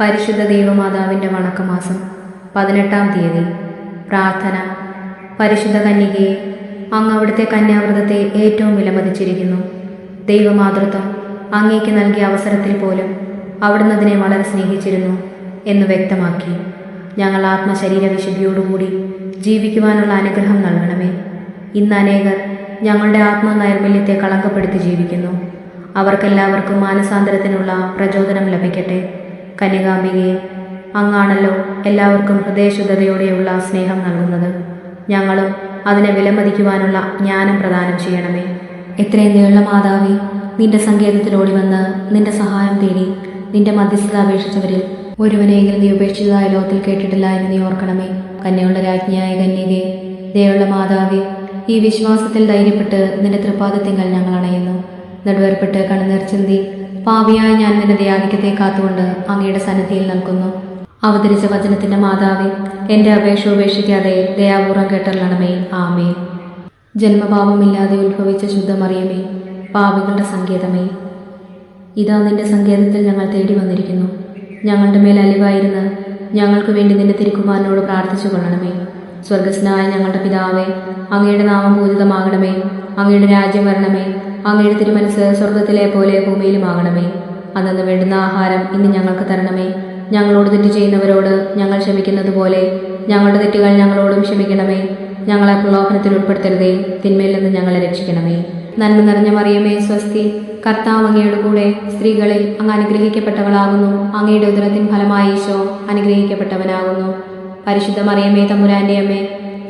പരിശുദ്ധ ദൈവമാതാവിൻ്റെ വണക്കമാസം 18-ാം തീയതി. പ്രാർത്ഥന. പരിശുദ്ധ കന്യകയെ, അങ്ങ് അവിടുത്തെ കന്യാവ്രതത്തെ ഏറ്റവും വിലമതിച്ചിരിക്കുന്നു. ദൈവമാതൃത്വം അങ്ങേക്ക് നൽകിയ അവസരത്തിൽ പോലും അവിടുന്ന് അതിനെ വളരെ സ്നേഹിച്ചിരുന്നു എന്ന് വ്യക്തമാക്കി. ഞങ്ങൾ ആത്മശരീര വിശുദ്ധിയോടുകൂടി ജീവിക്കുവാനുള്ള അനുഗ്രഹം നൽകണമേ. ഇന്ന് അനേകർ ഞങ്ങളുടെ ആത്മനൈർമല്യത്തെ കളങ്കപ്പെടുത്തി ജീവിക്കുന്നു. അവർക്കെല്ലാവർക്കും മാനസാന്തരത്തിനുള്ള പ്രചോദനം ലഭിക്കട്ടെ. കന്യകാംബികയെ, അങ്ങാണല്ലോ എല്ലാവർക്കും ഹൃദയശുദ്ധതയോടെയുള്ള സ്നേഹം നൽകുന്നത്. ഞങ്ങളും അതിനെ വിലമതിക്കുവാനുള്ള ജ്ഞാനം പ്രദാനം ചെയ്യണമേ. എത്രയും നീള മാതാവേ, നിന്റെ സങ്കേതത്തിലോടി വന്ന് നിന്റെ സഹായം തേടി നിന്റെ മധ്യസ്ഥത അപേക്ഷിച്ചവരിൽ ഒരുവനെങ്കിലും നീ ഉപേക്ഷിച്ചതായ ലോകത്തിൽ കേട്ടിട്ടില്ല എന്ന് നീ ഓർക്കണമേ. കന്യകളുടെ രാജ്ഞിയായ കന്യകയെ, ദയുള്ള മാതാവേ, ഈ വിശ്വാസത്തിൽ ധൈര്യപ്പെട്ട് നിന്റെ തൃപ്പാദത്തിങ്കൽ ഞങ്ങൾ അണയുന്നു. നെടുവേർപ്പെട്ട് കണ്ണുനീർ ചിന്തി പാപിയായ ഞാൻ നിന്റെ ദയാധിക്യത്തെ കാത്തുകൊണ്ട് അങ്ങയുടെ സന്നിധിയിൽ നിൽക്കുന്നു. അവതരിച്ച വചനത്തിന്റെ മാതാവേ, എന്റെ അപേക്ഷ ഉപേക്ഷിക്കാതെ ദയാപൂർവം കേട്ടറിയണമേ. ആമേ. ജന്മപാപമില്ലാതെ ഉത്ഭവിച്ച ശുദ്ധമറിയമേ, പാപികളുടെ സങ്കേതമേ, ഇതാ നിന്റെ സങ്കേതത്തിൽ ഞങ്ങൾ തേടി വന്നിരിക്കുന്നു. ഞങ്ങളുടെ മേൽ അലിവായിരുന്ന് ഞങ്ങൾക്ക് വേണ്ടി നിന്റെ തിരുക്കുമാരനോട് പ്രാർത്ഥിച്ചു കൊള്ളണമേ. സ്വർഗസ്നായ ഞങ്ങളുടെ പിതാവേ, അങ്ങയുടെ നാമം പൂജിതമാകണമേ. അങ്ങയുടെ രാജ്യം വരണമേ. അങ്ങയുടെ തിരുമനസ് സ്വർഗത്തിലെ പോലെ ഭൂമിയിലുമാകണമേ. അന്നു വേണ്ടുന്ന ആഹാരം ഇന്ന് ഞങ്ങൾക്ക് തരണമേ. ഞങ്ങളോട് തെറ്റ് ചെയ്യുന്നവരോട് ഞങ്ങൾ ക്ഷമിക്കുന്നത് പോലെ ഞങ്ങളുടെ തെറ്റുകൾ ഞങ്ങളോടും ക്ഷമിക്കണമേ. ഞങ്ങളെ പ്രലോഭനത്തിൽ ഉൾപ്പെടുത്തരുതേ, തിന്മയിൽ നിന്ന് ഞങ്ങളെ രക്ഷിക്കണമേ. നന്മ നിറഞ്ഞ മറിയമേ, സ്വസ്തി. കർത്താവ് അങ്ങയുടെ കൂടെ സ്ത്രീകളിൽ അങ്ങ് അനുഗ്രഹിക്കപ്പെട്ടവളാകുന്നു. അങ്ങയുടെ ഉദരത്തിൻ ഫലമായി ഈശോ അനുഗ്രഹിക്കപ്പെട്ടവനാകുന്നു. പരിശുദ്ധ മറിയമേ, തമ്പുരാന്റെ അമ്മേ,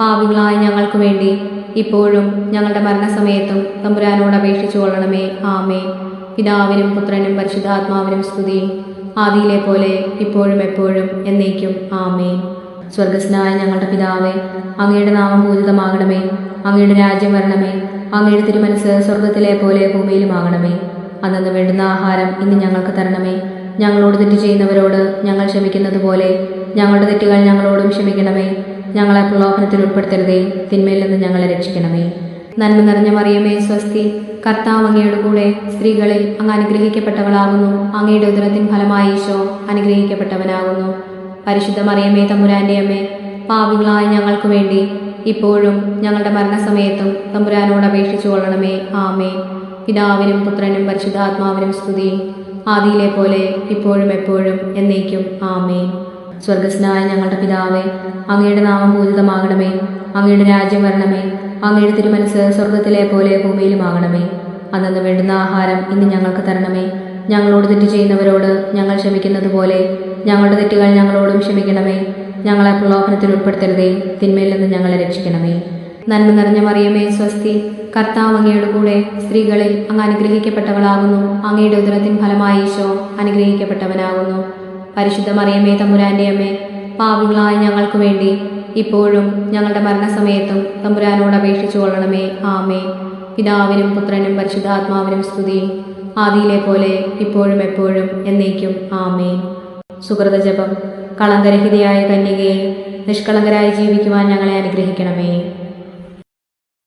പാപികളായ ഞങ്ങൾക്ക് വേണ്ടി ഇപ്പോഴും ഞങ്ങളുടെ മരണസമയത്തും തമ്പുരാനോട് അപേക്ഷിച്ചു കൊള്ളണമേ. ആമേ. പിതാവിനും പുത്രനും പരിശുദ്ധാത്മാവിനും സ്തുതി, ആദിയിലെ പോലെ ഇപ്പോഴും എപ്പോഴും എന്നേക്കും. ആമേ. സ്വർഗസ്നായ ഞങ്ങളുടെ പിതാവേ, അങ്ങയുടെ നാമം പൂജിതമാകണമേ. അങ്ങയുടെ രാജ്യം വരണമേ. അങ്ങയുടെ തിരുമനസ് സ്വർഗത്തിലെ പോലെ ഭൂമിയിലുമാകണമേ. അന്നു വേണ്ടുന്ന ആഹാരം ഇന്ന് ഞങ്ങൾക്ക് തരണമേ. ഞങ്ങളോട് തെറ്റ് ചെയ്യുന്നവരോട് ഞങ്ങൾ ക്ഷമിക്കുന്നത് പോലെ ഞങ്ങളുടെ തെറ്റുകൾ ഞങ്ങളോടും ക്ഷമിക്കണമേ. ഞങ്ങളെ പ്രലോഭനത്തിൽ ഉൾപ്പെടുത്തരുതേ, തിന്മയിൽ നിന്ന് ഞങ്ങളെ രക്ഷിക്കണമേ. നന്മ നിറഞ്ഞ മറിയമേ, സ്വസ്തി. കർത്താവ് അങ്ങയുടെ കൂടെ സ്ത്രീകളിൽ അങ്ങ് അനുഗ്രഹിക്കപ്പെട്ടവളാകുന്നു. അങ്ങയുടെ ഉദരത്തിൻ ഫലമായി ഈശോ അനുഗ്രഹിക്കപ്പെട്ടവനാകുന്നു. പരിശുദ്ധ മറിയമേ, തമ്പുരാന്റെ അമ്മേ, പാപികളായ ഞങ്ങൾക്ക് വേണ്ടി ഇപ്പോഴും ഞങ്ങളുടെ മരണസമയത്തും തമ്പുരാനോട് അപേക്ഷിച്ചു കൊള്ളണമേ. ആമേ. പിതാവിനും പുത്രനും പരിശുദ്ധാത്മാവിനും സ്തുതി, ആദിയിലെ പോലെ ഇപ്പോഴും എപ്പോഴും എന്നേക്കും. ആമേ. സ്വർഗസ്നായ ഞങ്ങളുടെ പിതാവേ, അങ്ങയുടെ നാമം പൂജിതമാകണമേ. അങ്ങയുടെ രാജ്യം വരണമേ. അങ്ങയുടെ തിരുമനസ് സ്വർഗത്തിലെ പോലെ ഭൂമിയിലുമാകണമേ. അന്നു വേണ്ടുന്ന ആഹാരം ഇന്ന് ഞങ്ങൾക്ക് തരണമേ. ഞങ്ങളോട് തെറ്റ് ചെയ്യുന്നവരോട് ഞങ്ങൾ ക്ഷമിക്കുന്നത് പോലെ ഞങ്ങളുടെ തെറ്റുകൾ ഞങ്ങളോടും ക്ഷമിക്കണമേ. ഞങ്ങളെ പ്രലോഭനത്തിൽ ഉൾപ്പെടുത്തരുതേ, തിന്മയിൽ നിന്ന് ഞങ്ങളെ രക്ഷിക്കണമേ. നന്മ നിറഞ്ഞ മറിയമേ, സ്വസ്തി. കർത്താവ് അങ്ങയുടെ കൂടെ സ്ത്രീകളിൽ അങ്ങ് അനുഗ്രഹിക്കപ്പെട്ടവളാകുന്നു. അങ്ങയുടെ ഉദരത്തിൻ ഫലമായി ഈശോ അനുഗ്രഹിക്കപ്പെട്ടവനാകുന്നു. പരിശുദ്ധ മറിയമേ, തമ്പുരാന്റെ അമ്മേ, പാപികളായ ഞങ്ങൾക്ക് വേണ്ടി ഇപ്പോഴും ഞങ്ങളുടെ മരണസമയത്തും തമ്പുരാനോട് അപേക്ഷിച്ചു കൊള്ളണമേ. ആമേ. പിതാവിനും പുത്രനും പരിശുദ്ധാത്മാവിനും സ്തുതി, ആദിയിലെ പോലെ ഇപ്പോഴും എപ്പോഴും എന്നേക്കും. ആമേ. സുകൃത ജപം. കളങ്കരഹിതയായ കന്യകയെ, നിഷ്കളങ്കരായി ജീവിക്കുവാൻ ഞങ്ങളെ അനുഗ്രഹിക്കണമേ.